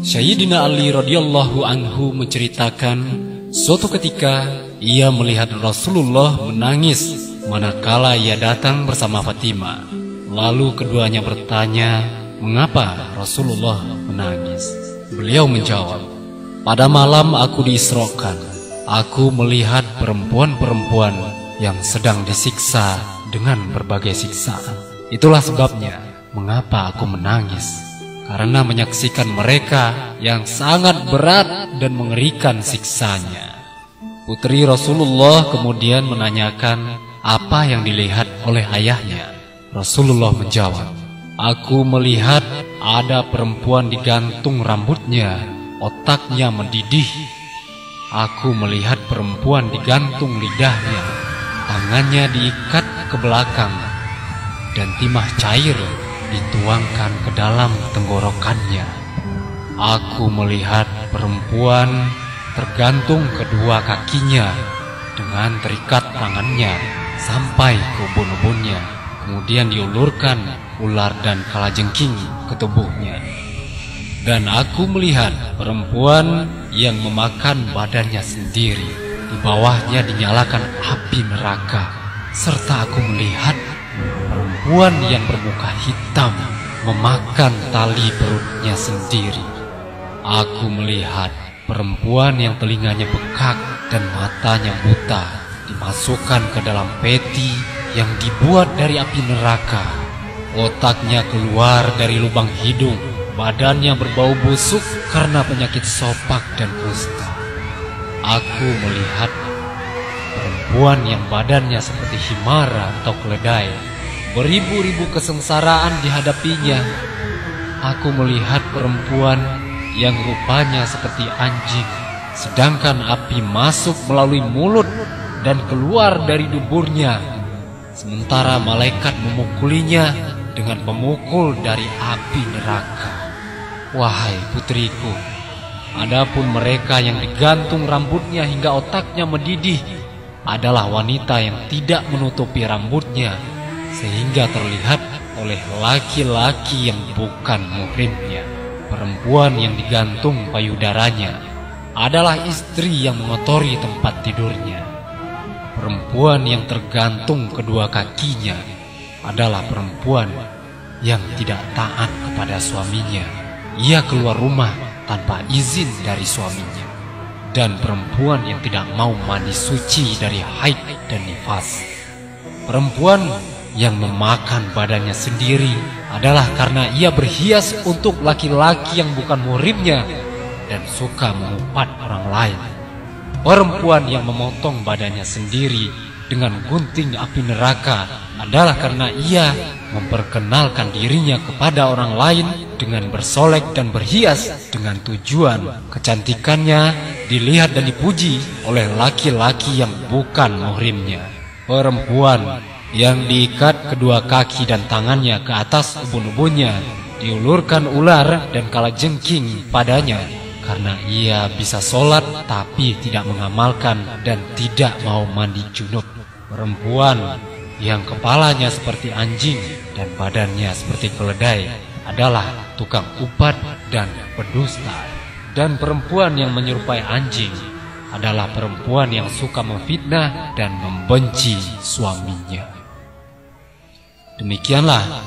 Sayyidina Ali radhiyallahu anhu menceritakan, suatu ketika ia melihat Rasulullah menangis manakala ia datang bersama Fatimah. Lalu keduanya bertanya, mengapa Rasulullah menangis? Beliau menjawab, pada malam aku diisrokan, aku melihat perempuan-perempuan yang sedang disiksa dengan berbagai siksaan. Itulah sebabnya mengapa aku menangis, karena menyaksikan mereka yang sangat berat dan mengerikan siksanya. Putri Rasulullah kemudian menanyakan apa yang dilihat oleh ayahnya. Rasulullah menjawab, aku melihat ada perempuan digantung rambutnya, otaknya mendidih. Aku melihat perempuan digantung lidahnya, tangannya diikat ke belakang, dan timah cair dituangkan ke dalam tenggorokannya. Aku melihat perempuan tergantung kedua kakinya dengan terikat tangannya sampai ke ubun-ubunnya, kemudian diulurkan ular dan kalajengking ke tubuhnya. Dan aku melihat perempuan yang memakan badannya sendiri, di bawahnya dinyalakan api neraka. Serta aku melihat perempuan yang bermuka hitam memakan tali perutnya sendiri. Aku melihat perempuan yang telinganya bengkak dan matanya buta dimasukkan ke dalam peti yang dibuat dari api neraka. Otaknya keluar dari lubang hidung, badannya berbau busuk karena penyakit sopak dan kusta. Aku melihat perempuan yang badannya seperti himara atau keledai, beribu-ribu kesengsaraan dihadapinya. Aku melihat perempuan yang rupanya seperti anjing, sedangkan api masuk melalui mulut dan keluar dari duburnya, sementara malaikat memukulinya dengan pemukul dari api neraka. Wahai putriku, adapun mereka yang digantung rambutnya hingga otaknya mendidih adalah wanita yang tidak menutupi rambutnya sehingga terlihat oleh laki-laki yang bukan muhrimnya. Perempuan yang digantung payudaranya adalah istri yang mengotori tempat tidurnya. Perempuan yang tergantung kedua kakinya adalah perempuan yang tidak taat kepada suaminya. Ia keluar rumah tanpa izin dari suaminya. Dan perempuan yang tidak mau mandi suci dari haid dan nifas. Perempuan yang memakan badannya sendiri adalah karena ia berhias untuk laki-laki yang bukan muhrimnya dan suka mengumpat orang lain. Perempuan yang memotong badannya sendiri dengan gunting api neraka adalah karena ia memperkenalkan dirinya kepada orang lain dengan bersolek dan berhias dengan tujuan kecantikannya dilihat dan dipuji oleh laki-laki yang bukan muhrimnya. Perempuan yang diikat kedua kaki dan tangannya ke atas ubun-ubunnya, diulurkan ular dan kalajengking padanya karena ia bisa sholat tapi tidak mengamalkan dan tidak mau mandi junub. Perempuan yang kepalanya seperti anjing dan badannya seperti keledai adalah tukang upat dan pendusta. Dan perempuan yang menyerupai anjing adalah perempuan yang suka memfitnah dan membenci suaminya. Demikianlah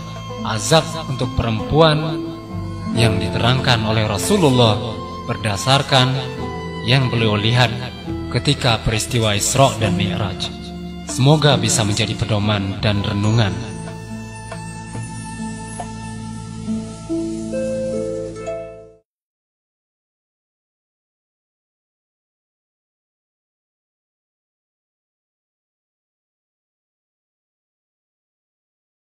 azab untuk perempuan yang diterangkan oleh Rasulullah berdasarkan yang beliau lihat ketika peristiwa Isra dan Mi'raj. Semoga bisa menjadi pedoman dan renungan